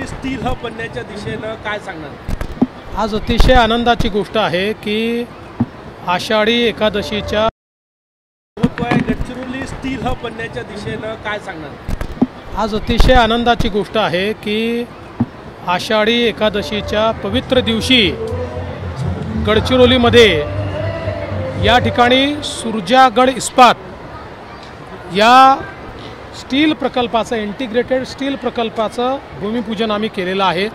Gadchiroli steel hub बनण्याच्या दिशेनं काय सांगणार? आज अतिशय आनंदाची गोष्ट आहे की आषाढी एकादशीच्या गडचिरोली स्टील हब बनण्याच्या दिशेनं काय सांगणार? आज अतिशय आनंदाची गोष्ट आहे की आषाढी एकादशीच्या पवित्र दिवशी गडचिरोलीमध्ये या ठिकाणी सुरजागड इस्पात या स्टील प्रकल्पाचं इंटिग्रेटेड स्टील प्रकल्पाचं भूमिपूजन आम्ही केलेलं आहे।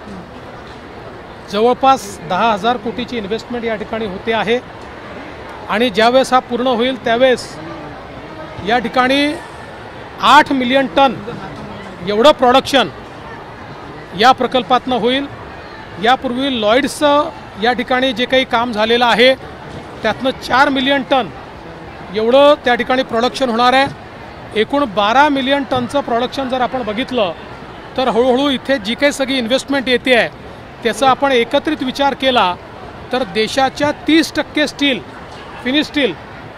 जवळपास 10,000 कोटीची इन्व्हेस्टमेंट या ठिकाणी होते आहे आणि ज्यावेळेस हा पूर्ण होईल त्यावेळेस या ठिकाणी 8 मिलियन टन एवढं प्रोडक्शन या प्रकल्पातनं होईल। यापूर्वी लॉयड्सचं या ठिकाणी जे काही काम झालेलं आहे त्यातनं 4 मिलियन टन एवढं त्या ठिकाणी प्रोडक्शन होणार आहे। एकूण 12 मिलियन टनचं प्रोडक्शन जर आपण बघितलं तर हळूहळू इथे जी काही सगळी इन्व्हेस्टमेंट येते आहे त्याचा आपण एकत्रित विचार केला तर देशाच्या 30% स्टील फिनिश स्टील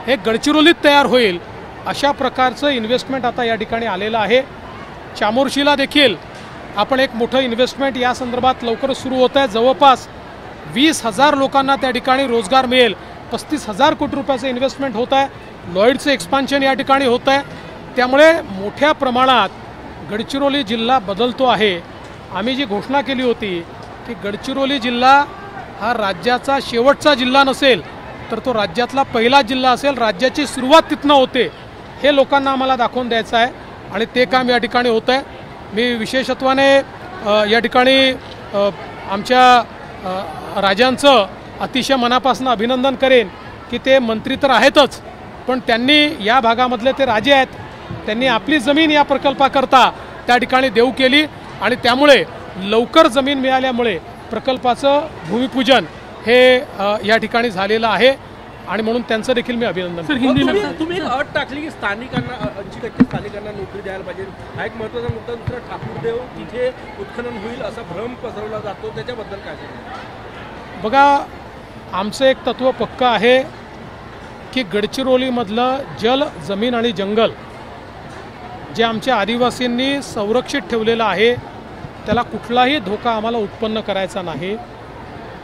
हे गडचिरोलीत तयार होईल अशा प्रकारचं इन्व्हेस्टमेंट आता या ठिकाणी आलेलं आहे। चामोर्शीला देखील आपण एक मोठं इन्व्हेस्टमेंट या संदर्भात लवकरच सुरू होत आहे। जवळपास 20,000 लोकांना त्या ठिकाणी रोजगार मिळेल। 35,000 कोटी रुपयाचं इन्व्हेस्टमेंट होत आहे। लॉयडचं एक्सपान्शन या ठिकाणी होत आहे। त्यामुळे मोठ्या प्रमाणात गडचिरोली जिल्हा बदलतो आहे। आम्ही जी घोषणा केली होती की गडचिरोली जिल्हा हा राज्याचा शेवटचा जिल्हा नसेल तर तो राज्यातला पहिला जिल्हा असेल, राज्याची सुरुवात तिथनं होते हे लोकांना आम्हाला दाखवून द्यायचं आहे आणि ते काम या ठिकाणी होतं आहे। मी विशेषत्वाने या ठिकाणी आमच्या राजांचं अतिशय मनापासून अभिनंदन करेन की ते मंत्री तर आहेतच पण त्यांनी या भागामधले ते राजे आहेत, त्यांनी आपली जमीन या प्रकल्पाकरता त्या ठिकाणी देऊ केली आणि त्यामुळे लवकर जमीन मिळाल्यामुळे प्रकल्पाचं भूमिपूजन हे या ठिकाणी झालेलं आहे आणि म्हणून त्यांचं देखील मी अभिनंदन करतो। तुम्ही एक अट टाकली की स्थानिकांना 80% स्थानिकांना नोकरी द्यायला पाहिजे, हा एक महत्त्वाचा मुद्दा। दुसरा ठाकूरदेव तिथे उत्खनन होईल असा भ्रम पसरवला जातो, त्याच्याबद्दल काय सांगणार? बघा, आमचं एक तत्त्व पक्कं आहे की गडचिरोलीमधलं जल, जमीन आणि जंगल जे आमच्या आदिवासींनी संरक्षित ठेवलेलं आहे त्याला कुठलाही धोका आम्हाला उत्पन्न करायचा नाही।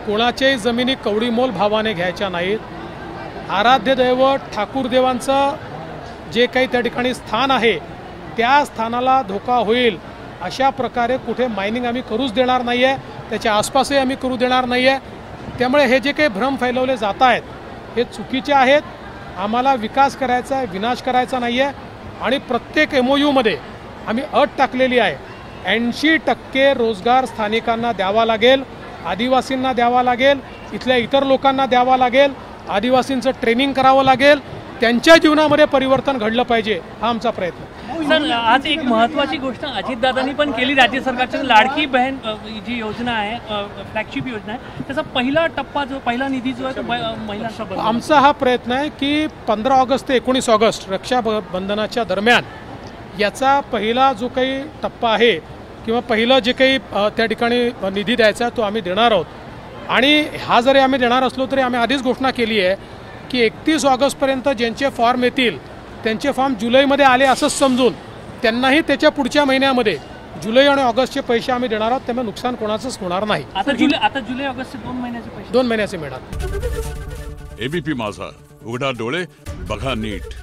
कोणाच्याही जमिनी कवडीमोल भावाने घ्यायच्या नाहीत। आराध्य दैवत ठाकूरदेवांचं जे काही त्या ठिकाणी स्थान आहे त्या स्थानाला धोका होईल अशा प्रकारे कुठे मायनिंग आम्ही करूच देणार नाही आहे, त्याच्या आसपासही आम्ही करू देणार नाही आहे। त्यामुळे हे जे काही भ्रम फैलवले जात आहेत हे चुकीचे आहेत। आम्हाला विकास करायचा आहे, विनाश करायचा नाही आहे आणि प्रत्येक MOUमध्ये आम्ही अट टाकलेली आहे 80% रोजगार स्थानिकांना द्यावा लागेल, आदिवासींना द्यावा लागेल, इथल्या इतर लोकांना द्यावा लागेल, आदिवासींचं ट्रेनिंग करावं लागेल, त्यांच्या जीवनामध्ये परिवर्तन घडलं पाहिजे हा आमचा प्रयत्न। सर, आज एक महत्त्वाची गोष्ट अजितदादांनी पण केली, राज्य सरकारची लाडकी बहन जी योजना आहे, फ्लॅगशिप योजना आहे, त्याचा पहिला टप्पा जो पहिला निधी जो आहे तो महिलांचा आमचा हा प्रयत्न आहे की 15 ऑगस्ट ते 19 ऑगस्ट रक्षाबंधनाच्या दरम्यान याचा पहिला जो काही टप्पा आहे किंवा पहिलं जे काही त्या ठिकाणी निधी द्यायचा तो आम्ही देणार आहोत। आणि हा जरी आम्ही देणार असलो तरी आम्ही आधीच घोषणा केली आहे की 31 ऑगस्टपर्यंत ज्यांचे फॉर्म येतील त्यांचे फॉर्म जुलैमध्ये आले असंच समजून त्यांनाही त्याच्या पुढच्या महिन्यामध्ये जुलै आणि ऑगस्टचे पैसे आम्ही देणार आहोत। त्यामुळे नुकसान कोणाचंच होणार नाही। आता जुलै ऑगस्टचे 2 महिन्याचे पैसे 2 महिन्याचे मिळणार। ABP माझा, उघडा डोळे बघा नीट।